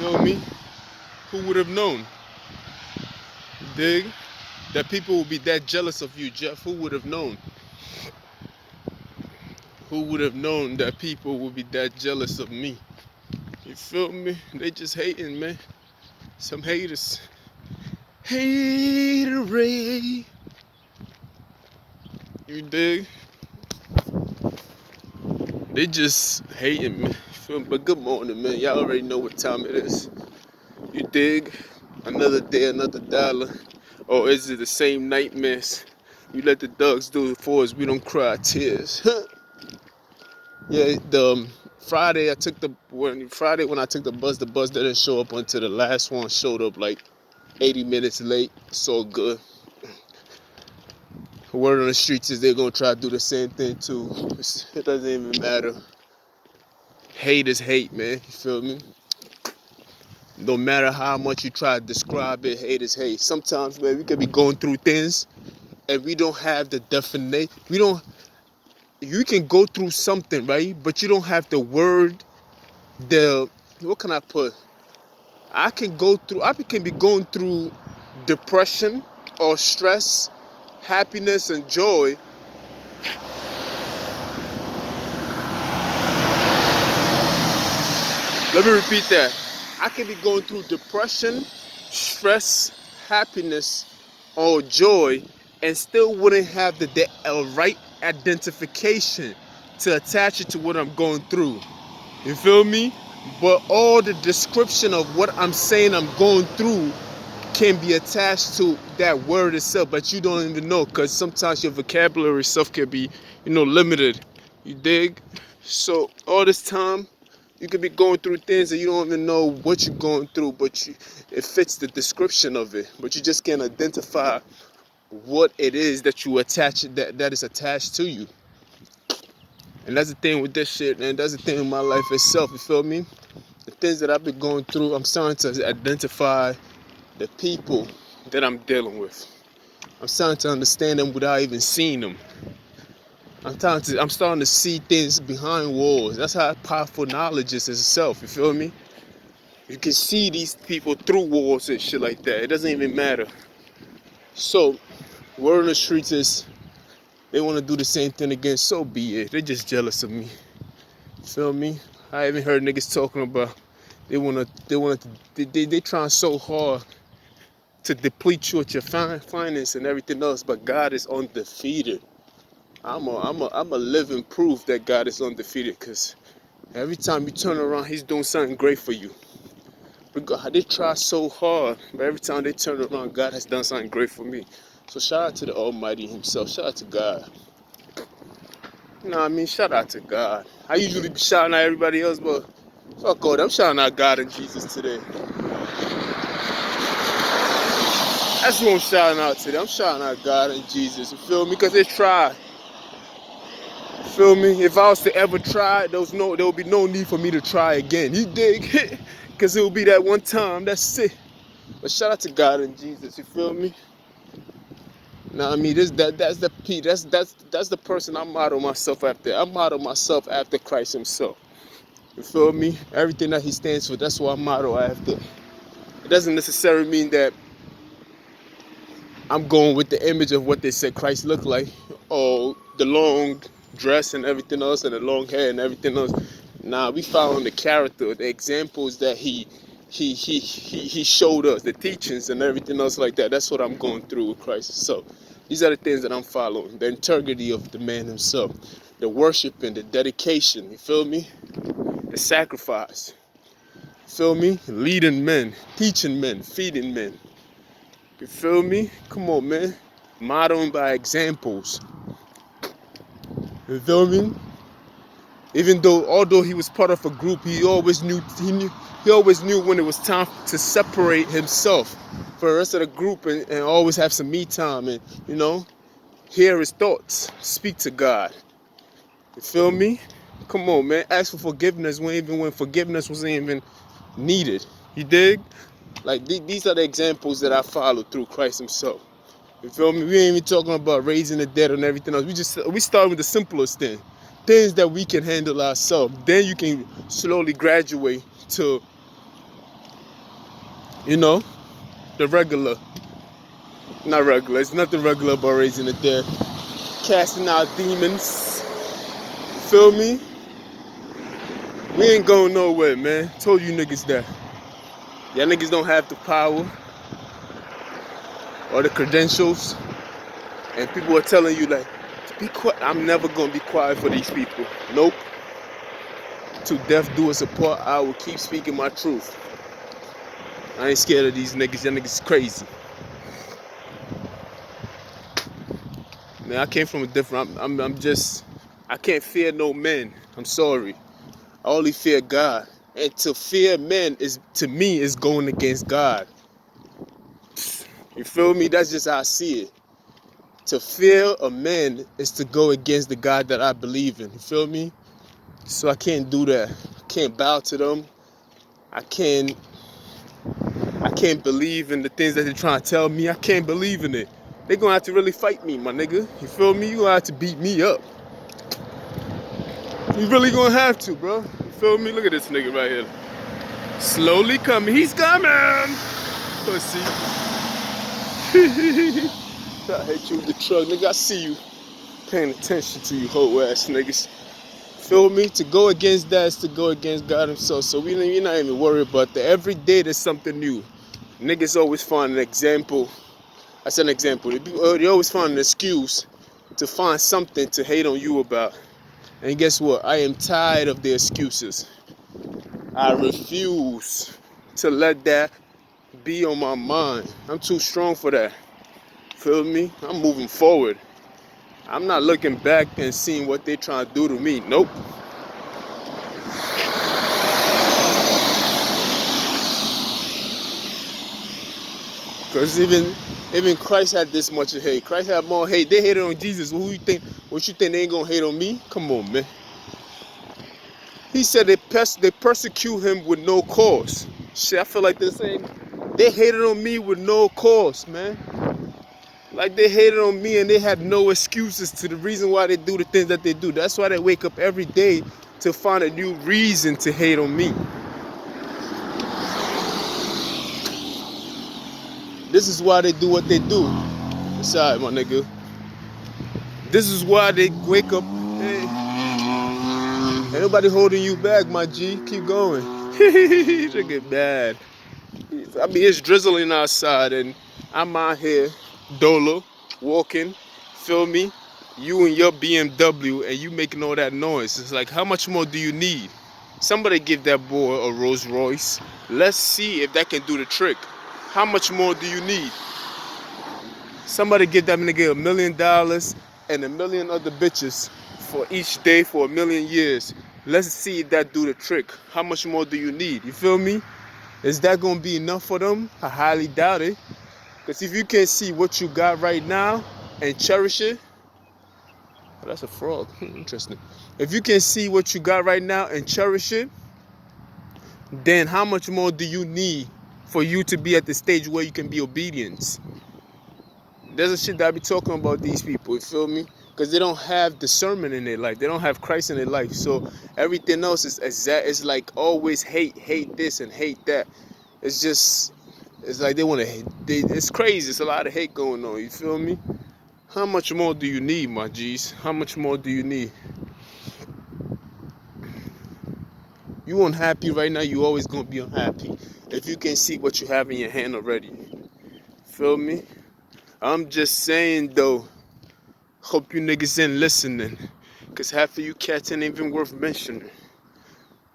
feel me? Who would have known? You dig? That people would be that jealous of you, Jeff. Who would have known? Who would have known that people would be that jealous of me? You feel me? They just hating, man. Some haters. Haterade. You dig? They just hating me. Feel me? But good morning, man. Y'all already know what time it is. You dig? Another day, another dollar. Or is it the same nightmares? We let the dogs do it for us. We don't cry tears. Yeah, Friday when I took the bus didn't show up until the last one showed up like 80 minutes late. So good. Word on the streets is they're gonna try to do the same thing too. It doesn't even matter. Hate is hate, man. You feel me? No matter how much you try to describe it, hate is hate. Sometimes, man, we could be going through things and we don't have the definition. You can go through something, right? But you don't have the word, what can I put? I can be going through depression or stress, happiness and joy. Let me repeat that. I can be going through depression, stress, happiness, or joy and still wouldn't have the right identification to attach it to what I'm going through. You feel me? But all the description of what I'm saying I'm going through can be attached to that word itself, but you don't even know, because sometimes your vocabulary stuff can be, limited. You dig? So all this time, you could be going through things and you don't even know what you're going through, but it fits the description of it. But you just can't identify what it is that you attach that is attached to you. And that's the thing with this shit, man. That's the thing with my life itself. You feel me? The things that I've been going through, I'm starting to identify the people that I'm dealing with. I'm starting to understand them without even seeing them. I'm starting to see things behind walls. That's how powerful knowledge is itself. You feel me? You can see these people through walls and shit like that. It doesn't even matter. So, word on the streets is they want to do the same thing again. So be it. They're just jealous of me. You feel me? I even heard niggas talking about they trying so hard to deplete you with your finance and everything else, but God is undefeated. I'm a living proof that God is undefeated, because every time you turn around, He's doing something great for you. They try so hard, but every time they turn around, God has done something great for me. So shout out to the Almighty Himself. Shout out to God. You know what I mean? Shout out to God. I usually be shouting at everybody else, but fuck all that. I'm shouting out God and Jesus today. That's what I'm shouting out today. I'm shouting out God and Jesus. You feel me? Because they try. You feel me? If I was to ever try, there will be no need for me to try again. You dig? Because it will be that one time. That's it. But shout out to God and Jesus. You feel me? Now I mean, that's the person I model myself after. I model myself after Christ Himself. You feel me? Everything that He stands for, that's what I model after. It doesn't necessarily mean that I'm going with the image of what they said Christ looked like, or the long dress and everything else, and the long hair and everything else. Nah, we following the character, the examples that he showed us, the teachings and everything else like that. That's what I'm going through with Christ. So these are the things that I'm following: the integrity of the man himself, the worship and the dedication. You feel me? The sacrifice. You feel me? Leading men, teaching men, feeding men. You feel me? Come on, man. Modeling by examples. You feel me? Although he was part of a group, he always knew when it was time to separate himself from the rest of the group and always have some me time and, hear his thoughts. Speak to God. You feel me? Come on, man. Ask for forgiveness when forgiveness wasn't even needed. You dig? Like, these are the examples that I follow through Christ Himself. You feel me? We ain't even talking about raising the dead and everything else. We start with the simplest thing. Things that we can handle ourselves. Then you can slowly graduate to You know, the regular. Not regular. It's nothing regular about raising it there. Casting out demons. Feel me? We ain't going nowhere, man. Told you niggas that. Y'all niggas don't have the power or the credentials. And people are telling you like, be quiet. I'm never gonna be quiet for these people. Nope. To death do us apart, I will keep speaking my truth. I ain't scared of these niggas. Y'all niggas crazy. Man, I came from a different. I'm just. I can't fear no men. I'm sorry. I only fear God. And to fear men is, to me, is going against God. You feel me? That's just how I see it. To fear a man is to go against the God that I believe in. You feel me? So I can't do that. I can't bow to them. I can't believe in the things that they're trying to tell me. I can't believe in it. They're gonna have to really fight me, my nigga. You feel me? You gonna have to beat me up. You really gonna have to, bro. You feel me? Look at this nigga right here. Slowly coming. He's coming! Pussy. I hate you with the truck, nigga. I see you paying attention to you hoe ass niggas. Feel me? To go against that is to go against God himself. So we're not even worried about that. Every day there's something new. Niggas always find an example. That's an example. They always find an excuse to find something to hate on you about. And guess what? I am tired of the excuses. I refuse to let that be on my mind. I'm too strong for that. Feel me? I'm moving forward. I'm not looking back and seeing what they trying to do to me. Nope. Because even Christ had this much of hate. Christ had more hate. They hated on Jesus. Well, who you think? What you think they ain't gonna hate on me? Come on, man. He said they persecute him with no cause. Shit, I feel like they're saying they hated on me with no cause, man. Like they hated on me and they had no excuses to the reason why they do the things that they do. That's why they wake up every day to find a new reason to hate on me. This is why they do what they do. Sorry, my nigga. This is why they wake up. Hey, ain't nobody holding you back, my G. Keep going. Should get bad. I mean, it's drizzling outside and I'm out here, dolo, walking. Feel me? You and your BMW and you making all that noise. It's like, how much more do you need? Somebody give that boy a Rolls Royce. Let's see if that can do the trick. How much more do you need? Somebody give that nigga $1 million and a million other bitches for each day for 1,000,000 years. Let's see if that do the trick. How much more do you need? You feel me? Is that gonna be enough for them? I highly doubt it. Because if you can't see what you got right now and cherish it, oh, that's a frog. Interesting. If you can see what you got right now and cherish it, then how much more do you need for you to be at the stage where you can be obedient? There's a shit that I be talking about these people, you feel me? Because they don't have discernment in their life. They don't have Christ in their life. So everything else is exact. It's like always hate this and hate that. It's just, it's like they want to hate. It's crazy. It's a lot of hate going on, you feel me? How much more do you need, my G's? How much more do you need? You unhappy right now, you always gonna be unhappy. If you can see what you have in your hand already. Feel me? I'm just saying though, hope you niggas ain't listening. Cause half of you cats ain't even worth mentioning.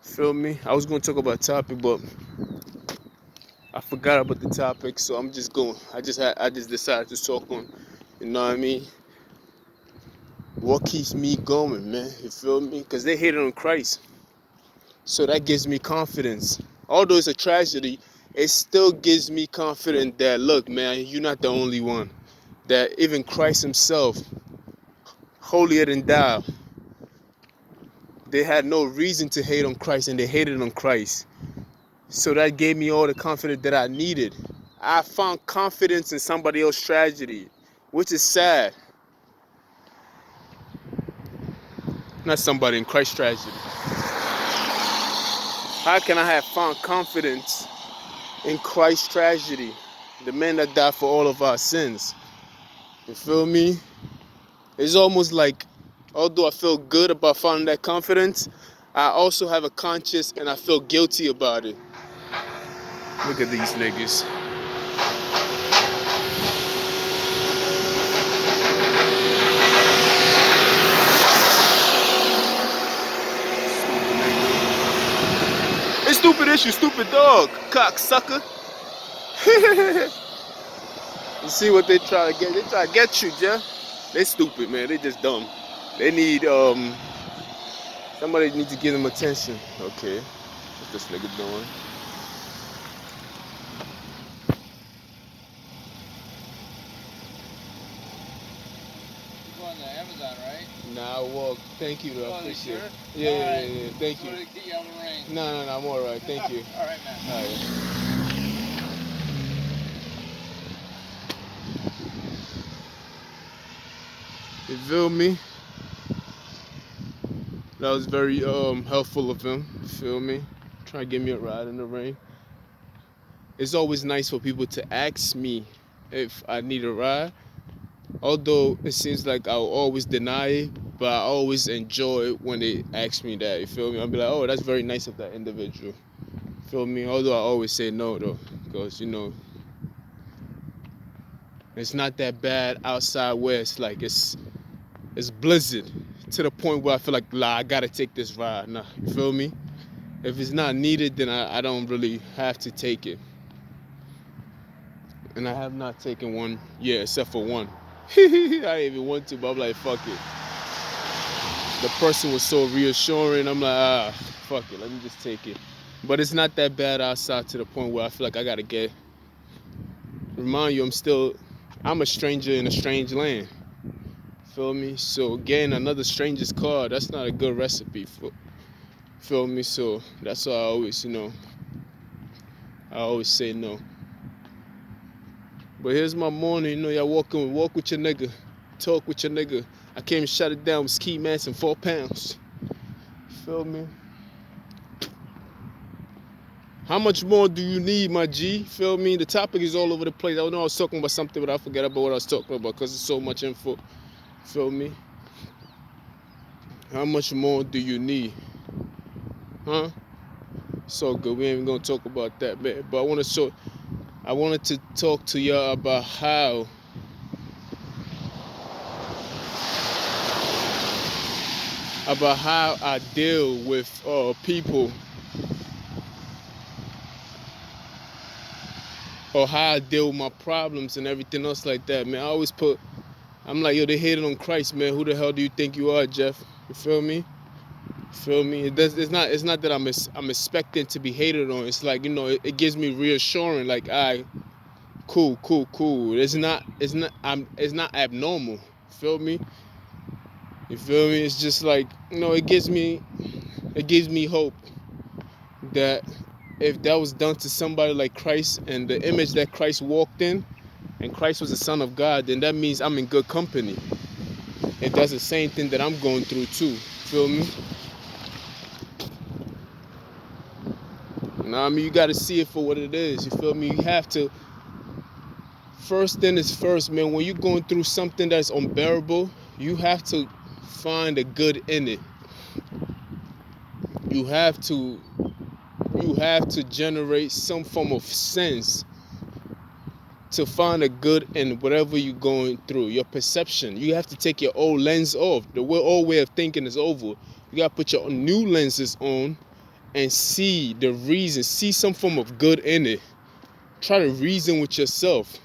Feel me? I was gonna talk about a topic, but I forgot about the topic, so I'm just going. I just decided to talk on, you know what I mean? What keeps me going, man? You feel me? Cause they hated on Christ. So that gives me confidence. Although it's a tragedy, it still gives me confidence that, look, man, you're not the only one. That even Christ himself, holier than thou, they had no reason to hate on Christ and they hated on Christ. So that gave me all the confidence that I needed. I found confidence in somebody else's tragedy, which is sad. Not somebody in Christ's tragedy. How can I have found confidence in Christ's tragedy, the man that died for all of our sins. You feel me? It's almost like, although I feel good about finding that confidence, I also have a conscience and I feel guilty about it. Look at these niggas. It's stupid issue, stupid dog, cocksucker. You see what they try to get? They try to get you, Jeff. They stupid, man. They just dumb. They need somebody needs to give them attention. Okay, what's this nigga doing? You're going to Amazon, right? Nah, I walk. Thank you, though. I appreciate it. Sure? Yeah. Thank you. So to get you out of the rain. No, I'm all right. Thank you. All right, man. All right. You feel me? That was very helpful of him. You feel me? Trying to give me a ride in the rain. It's always nice for people to ask me if I need a ride. Although it seems like I'll always deny it, but I always enjoy it when they ask me that. You feel me? I'll be like, oh, that's very nice of that individual. Feel me? Although I always say no though, because it's not that bad outside where it's like it's blizzard to the point where I feel like, I gotta take this ride. Nah, you feel me? If it's not needed, then I don't really have to take it. And I have not taken one yet, except for one. I didn't even want to, but I'm like, fuck it. The person was so reassuring. I'm like, fuck it, let me just take it. But it's not that bad outside to the point where I feel like I gotta remind you, I'm a stranger in a strange land. Feel me? So getting another stranger's car, that's not a good recipe for. Feel me? So that's why I always, I always say no. But here's my morning, y'all walk with your nigga, talk with your nigga. I came and shut it down with ski mask and 4 pounds. Feel me? How much more do you need, my G? Feel me? The topic is all over the place. I know I was talking about something, but I forget about what I was talking about because there's so much info. Feel me? How much more do you need? Huh? So good. We ain't even gonna talk about that, man. But I wanted to talk to y'all about how I deal with people, or how I deal with my problems and everything else like that, man. I'm like, yo, they hated on Christ, man. Who the hell do you think you are, Jeff? You feel me? Feel me? It's not that I'm expecting to be hated on. It's like, it gives me reassuring, like, cool. It's not abnormal. Feel me? You feel me? It's just like, it gives me hope that if that was done to somebody like Christ and the image that Christ walked in, and Christ was the Son of God, then that means I'm in good company. If that's the same thing that I'm going through too. Feel me? I mean, you gotta see it for what it is. You feel me? You have to. First thing is first, man. When you're going through something that's unbearable, you have to find a good in it. You have to generate some form of sense to find a good in whatever you're going through. Your perception. You have to take your old lens off. The old way of thinking is over. You gotta put your new lenses on and see the reason. See some form of good in it. Try to reason with yourself.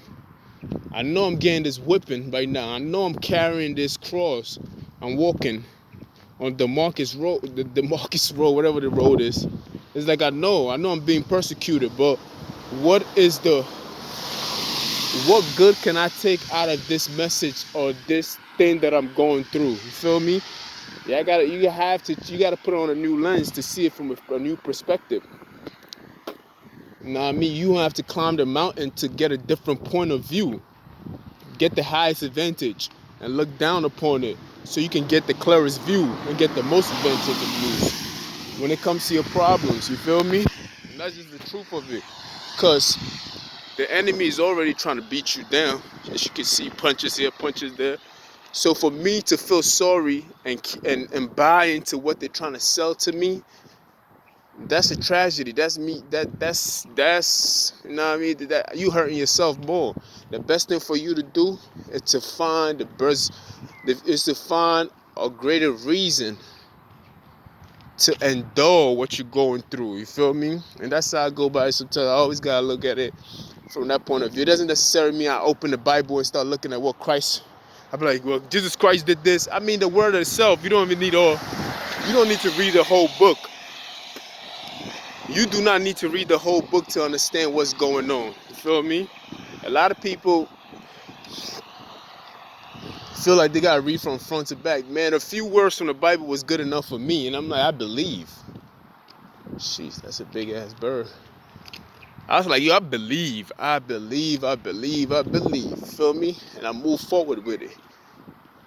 I know I'm getting this whipping right now. I know I'm carrying this cross. I'm walking on Damascus Road, the Damascus Road, whatever the road is. It's like I know I'm being persecuted, but what good can I take out of this message or this thing that I'm going through? You feel me? Yeah, you gotta put on a new lens to see it from a new perspective. You know what I mean? You have to climb the mountain to get a different point of view. Get the highest advantage and look down upon it so you can get the clearest view and get the most advantage of views when it comes to your problems. You feel me? And that's just the truth of it. Because the enemy is already trying to beat you down. As you can see, punches here, punches there. So for me to feel sorry and buy into what they're trying to sell to me, that's a tragedy. That's me. That's you know what I mean. That you hurting yourself more. The best thing for you to do is to find is to find a greater reason to endure what you're going through. You feel me? And that's how I go by it sometimes. I always gotta look at it from that point of view. It doesn't necessarily mean I open the Bible and start looking at what Christ. I be like, well, Jesus Christ did this. I mean, the word itself. You don't even need all. You don't need to read the whole book. You do not need to read the whole book to understand what's going on. You feel me? A lot of people feel like they gotta read from front to back. Man, a few words from the Bible was good enough for me, and I'm like, I believe. Jeez, that's a big ass bird. I was like, yo, I believe. Feel me? And I move forward with it.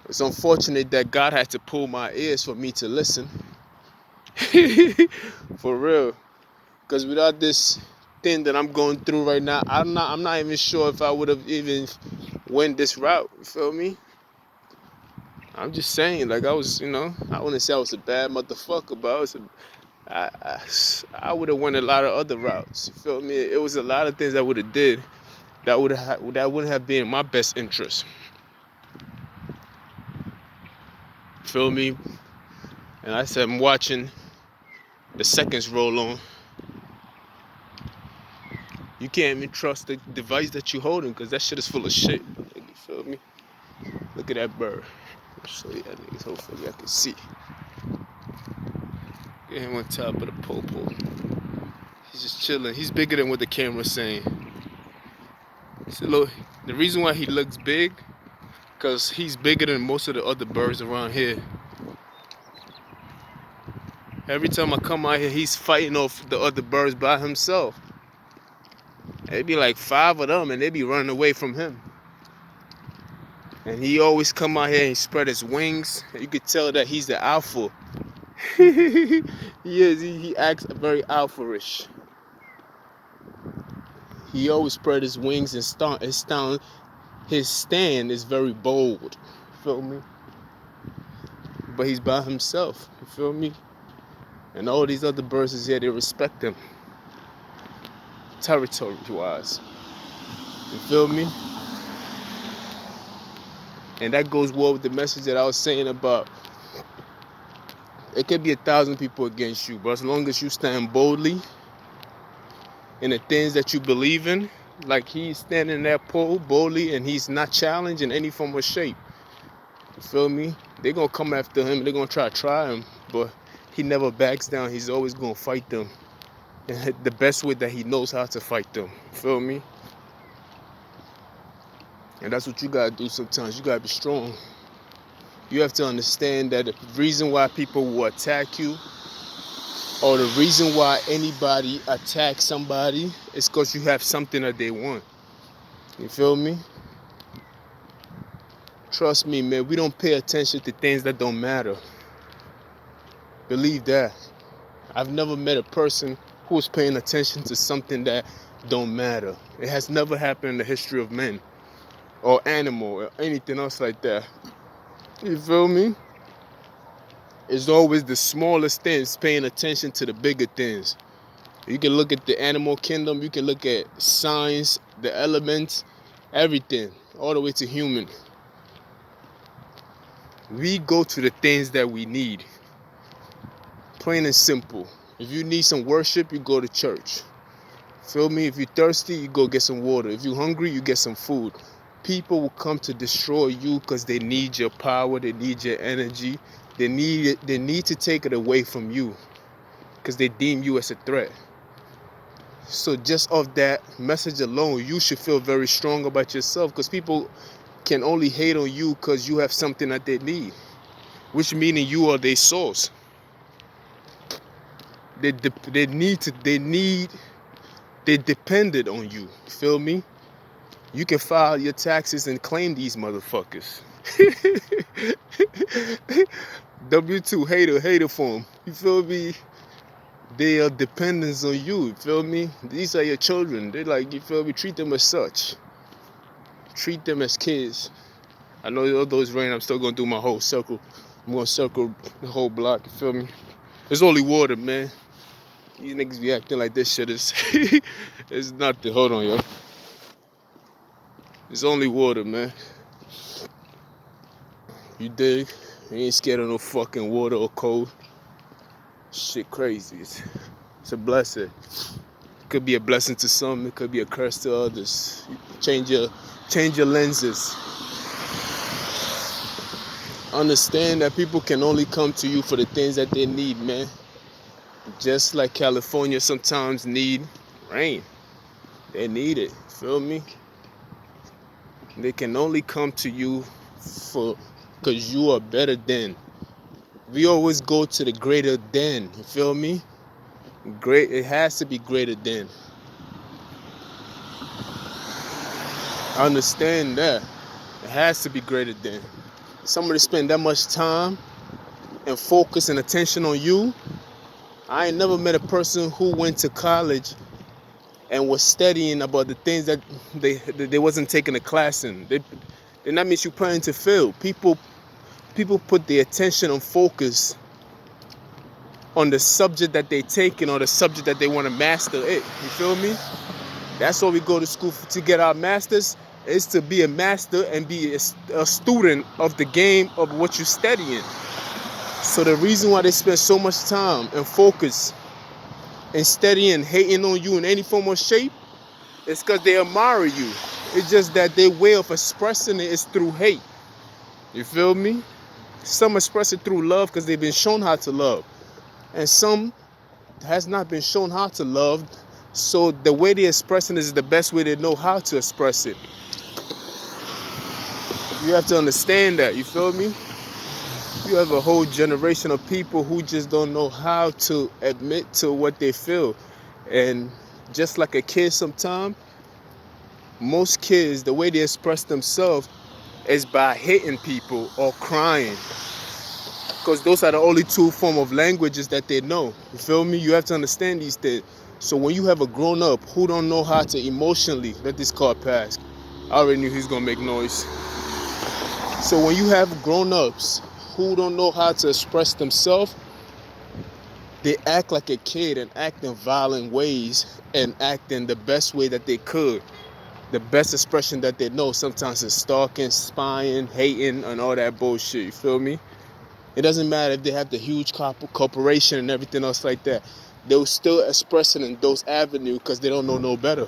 It's unfortunate that God had to pull my ears for me to listen. For real. Because without this thing that I'm going through right now, I'm not even sure if I would have even went this route. You feel me? I'm just saying, like I was, I wouldn't say I was a bad motherfucker, but I would have went a lot of other routes. You feel me? It was a lot of things I would have did that wouldn't have been in my best interest. Feel me? And I said I'm watching the seconds roll on. You can't even trust the device that you're holding because that shit is full of shit. You feel me? Look at that bird. I'll show you that niggas. Hopefully I can see. Get him on top of the popo. He's just chilling. He's bigger than what the camera's saying. So look, the reason why he looks big, because he's bigger than most of the other birds around here. Every time I come out here, he's fighting off the other birds by himself. It'd be like 5 of them, and they'd be running away from him. And he always come out here and spread his wings. You could tell that he's the alpha. He is. He acts very alpha-ish. He always spread his wings and his stand is very bold. Feel me? But he's by himself. You feel me? And all these other birds is here. They respect him. Territory-wise. You feel me? And that goes well with the message that I was saying about it could be 1,000 people against you, but as long as you stand boldly in the things that you believe in, like he's standing in that pole boldly and he's not challenged in any form or shape. You feel me? They're going to come after him and they're going to try him, but he never backs down. He's always going to fight them. And the best way that he knows how to fight them. You feel me? And that's what you got to do sometimes. You got to be strong. You have to understand that the reason why people will attack you or the reason why anybody attacks somebody is because you have something that they want. You feel me? Trust me, man. We don't pay attention to things that don't matter. Believe that. I've never met a person who's paying attention to something that don't matter. It has never happened in the history of men or animal or anything else like that. You feel me? It's always the smallest things paying attention to the bigger things. You can look at the animal kingdom, you can look at science, the elements, everything, all the way to human. We go to the things that we need. Plain and simple. If you need some worship, you go to church. Feel me? If you're thirsty, you go get some water. If you're hungry, you get some food. People will come to destroy you because they need your power, they need your energy. They need to take it away from you because they deem you as a threat. So just off that message alone, you should feel very strong about yourself because people can only hate on you because you have something that they need, which meaning you are their source. They depended on you. Feel me? You can file your taxes and claim these motherfuckers. W2 hater form. You feel me? They are dependents on you feel me? These are your children. They like, you feel me? Treat them as such. Treat them as kids. I know although it's rain, I'm still gonna do my whole circle. I'm gonna circle the whole block, you feel me? It's only water, man. These niggas be acting like this shit is it's nothing. Hold on, yo. It's only water, man. You dig? You ain't scared of no fucking water or cold. Shit crazy. It's a blessing. It could be a blessing to some, it could be a curse to others. Change your lenses. Understand that people can only come to you for the things that they need, man. Just like California sometimes need rain. They need it, feel me? They can only come to you for because you are better than. We always go to the greater than, you feel me? Great, it has to be greater than. I understand that. It has to be greater than. Somebody spend that much time and focus and attention on you. I ain't never met a person who went to college and was studying about the things that they wasn't taking a class in. Then that means you planning to fail. People put their attention and focus on the subject that they taking or the subject that they want to master it. You feel me? That's why we go to school to get our masters, is to be a master and be a student of the game of what you're studying. So the reason why they spend so much time and focus and studying, hating on you in any form or shape, is because they admire you. It's just that their way of expressing it is through hate. You feel me? Some express it through love because they've been shown how to love. And some has not been shown how to love. So the way they're expressing it is the best way they know how to express it. You have to understand that, you feel me? You have a whole generation of people who just don't know how to admit to what they feel. And just like a kid sometimes, most kids, the way they express themselves is by hitting people or crying. Because those are the only two form of languages that they know. You feel me? You have to understand these things. So when you have a grown up who don't know how to emotionally, let this car pass. I already knew he was gonna make noise. So when you have grown ups who don't know how to express themselves, they act like a kid and act in violent ways and act in the best way that they could. The best expression that they know sometimes is stalking, spying, hating, and all that bullshit. You feel me? It doesn't matter if they have the huge corporation and everything else like that. They'll still express it in those avenues because they don't know no better.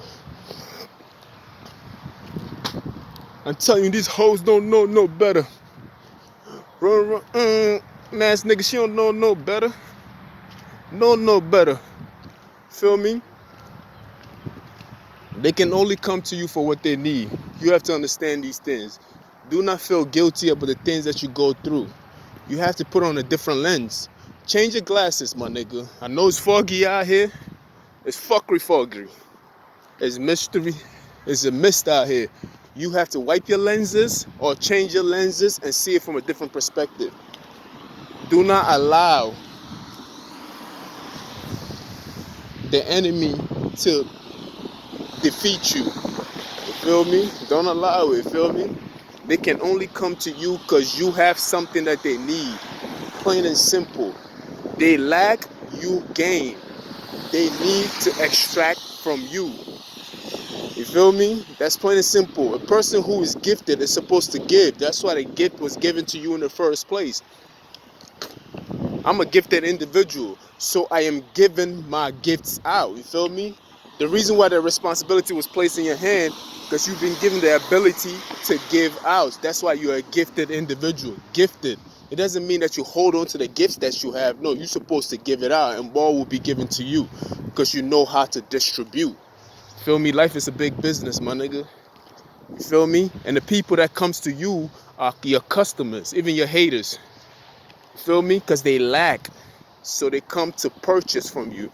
I'm telling you, these hoes don't know no better. Run, ass nigga, she don't know no better. No better. Feel me? They can only come to you for what they need. You have to understand these things. Do not feel guilty about the things that you go through. You have to put on a different lens. Change your glasses, my nigga. I know it's foggy out here. It's fuckery foggy. It's mystery. It's a mist out here. You have to wipe your lenses or change your lenses and see it from a different perspective. Do not allow the enemy to defeat you. You feel me? Don't allow it, feel me? They can only come to you because you have something that they need. Plain and simple. They lack, you gain. They need to extract from you. You feel me? That's plain and simple. A person who is gifted is supposed to give. That's why the gift was given to you in the first place. I'm a gifted individual, so I am giving my gifts out. You feel me? The reason why the responsibility was placed in your hand, because you've been given the ability to give out. That's why you're a gifted individual. Gifted. It doesn't mean that you hold on to the gifts that you have. No, you're supposed to give it out, and more will be given to you because you know how to distribute. Feel me? Life is a big business, my nigga. You feel me? And the people that comes to you are your customers, even your haters. You feel me? Because they lack. So they come to purchase from you.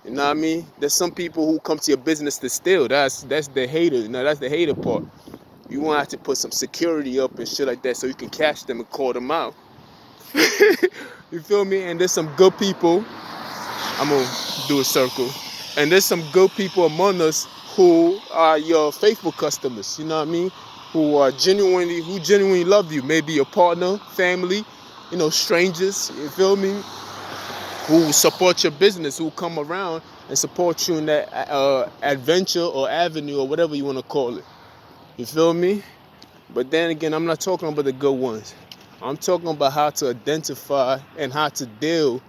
You know what I mean? There's some people who come to your business to steal. That's the hater. You know, that's the hater part. You want to have to put some security up and shit like that so you can catch them and call them out. You feel me? And there's some good people. I'm gonna do a circle. And there's some good people among us who are your faithful customers, you know what I mean? Who genuinely love you. Maybe your partner, family, strangers, you feel me? Who support your business, who come around and support you in that adventure or avenue or whatever you want to call it. You feel me? But then again, I'm not talking about the good ones. I'm talking about how to identify and how to deal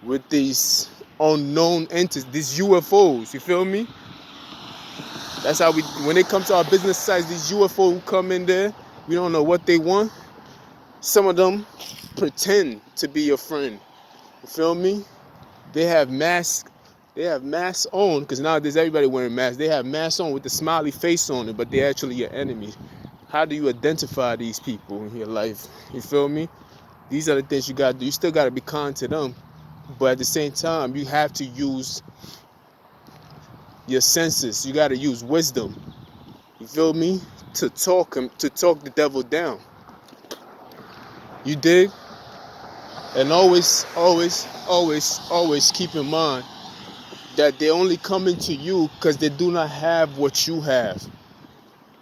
with these unknown entities, these UFOs. You feel me? That's how when they come to our business sites, these UFOs who come in there, we don't know what they want. Some of them pretend to be your friend. You feel me? They have masks. They have masks on, because nowadays everybody wearing masks. They have masks on with the smiley face on it, but they're actually your enemy. How do you identify these people in your life? You feel me? These are the things you gotta do. You still gotta be kind to them, but at the same time, you have to use your senses. You gotta use wisdom. You feel me? To talk the devil down. You dig? And always keep in mind that they're only coming to you because they do not have what you have.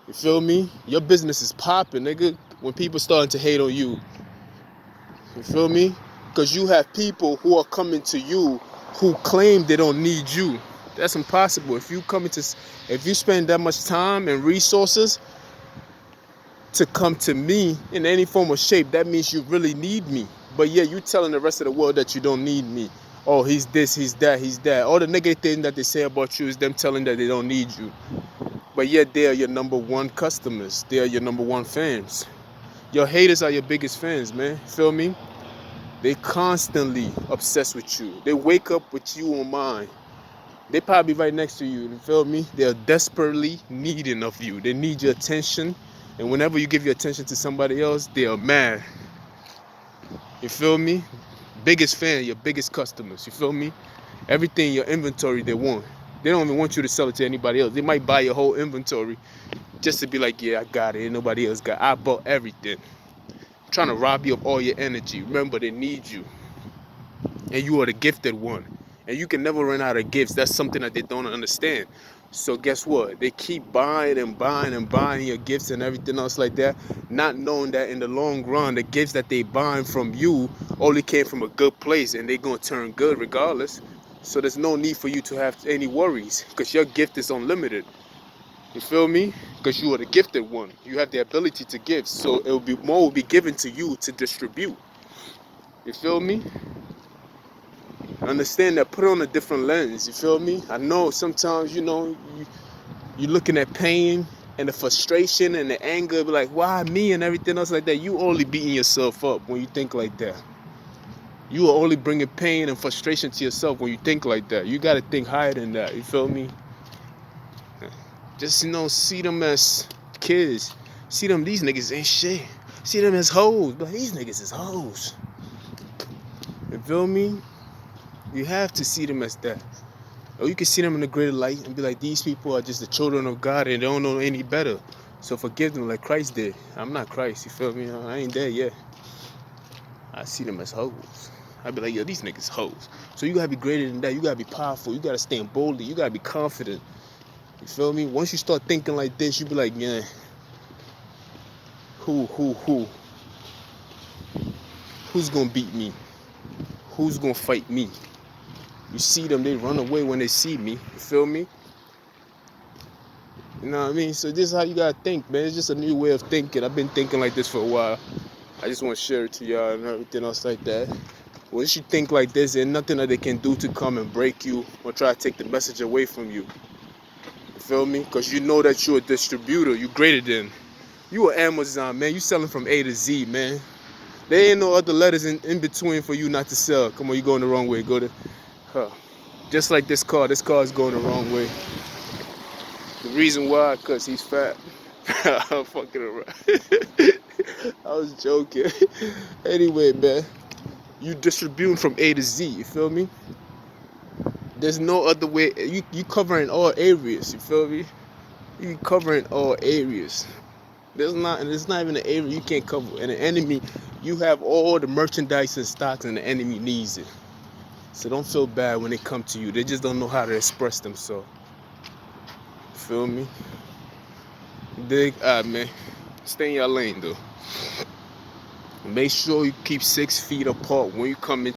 You feel me? Your business is popping, nigga, when people starting to hate on you. You feel me? Because you have people who are coming to you who claim they don't need you. That's impossible. If you spend that much time and resources to come to me in any form or shape, that means you really need me. But yeah, you telling the rest of the world that you don't need me. Oh, he's this, he's that, he's that. All the negative thing that they say about you is them telling that they don't need you. But yet they are your number one customers. They are your number one fans. Your haters are your biggest fans, man. Feel me? They constantly obsessed with you. They wake up with you on mind. They probably right next to you. You feel me? They're desperately needing of you. They need your attention. And whenever you give your attention to somebody else, they are mad. You feel me? Biggest fan, your biggest customers. You feel me? Everything in your inventory they want. They don't even want you to sell it to anybody else. They might buy your whole inventory just to be like, yeah, I got it. Ain't nobody else got it. I bought everything. I'm trying to rob you of all your energy. Remember, they need you. And you are the gifted one. And you can never run out of gifts. That's something that they don't understand. So guess what? They keep buying and buying and buying your gifts and everything else like that, not knowing that in the long run, the gifts that they buying from you only came from a good place, and they're going to turn good regardless. So there's no need for you to have any worries, because your gift is unlimited. You feel me? Because you are the gifted one. You have the ability to give. So more will be given to you to distribute. You feel me? Understand that. Put on a different lens. You feel me? I know sometimes, you're looking at pain and the frustration and the anger, be like, why me and everything else like that. You only beating yourself up when you think like that. You are only bringing pain and frustration to yourself when you think like that. You got to think higher than that. You feel me? Just, see them as kids. See them, these niggas ain't shit. See them as hoes. But these niggas is hoes. You feel me? You have to see them as that. Or you can see them in a greater light and be like, these people are just the children of God and they don't know any better. So forgive them like Christ did. I'm not Christ, you feel me? I ain't there yet. I see them as hoes. I be like, yo, these niggas hoes. So you gotta be greater than that. You gotta be powerful. You gotta stand boldly. You gotta be confident. You feel me? Once you start thinking like this, you be like, yeah, who's gonna beat me? Who's gonna fight me? You see them, they run away when they see me. You feel me? You know what I mean? So this is how you gotta think, man. It's just a new way of thinking. I've been thinking like this for a while. I just want to share it to y'all and everything else like that. Once you think like this, there's nothing that they can do to come and break you or try to take the message away from you. You feel me? Because you know that you're a distributor. You greater than. You are Amazon, man. You selling from A to Z, man. There ain't no other letters in between for you not to sell. Come on, you going the wrong way. Go to, just like this car. This car is going the wrong way. The reason why, because he's fat. I'm fucking around. I was joking. Anyway, man. You distributing from A to Z. You feel me? There's no other way. You covering all areas. You feel me? You covering all areas. There's not even an area you can't cover. And the enemy, you have all the merchandise and stocks, and the enemy needs it. So don't feel bad when they come to you. They just don't know how to express themselves. Feel me? Dig? Alright, man. Stay in your lane, though. Make sure you keep 6 feet apart when you come in.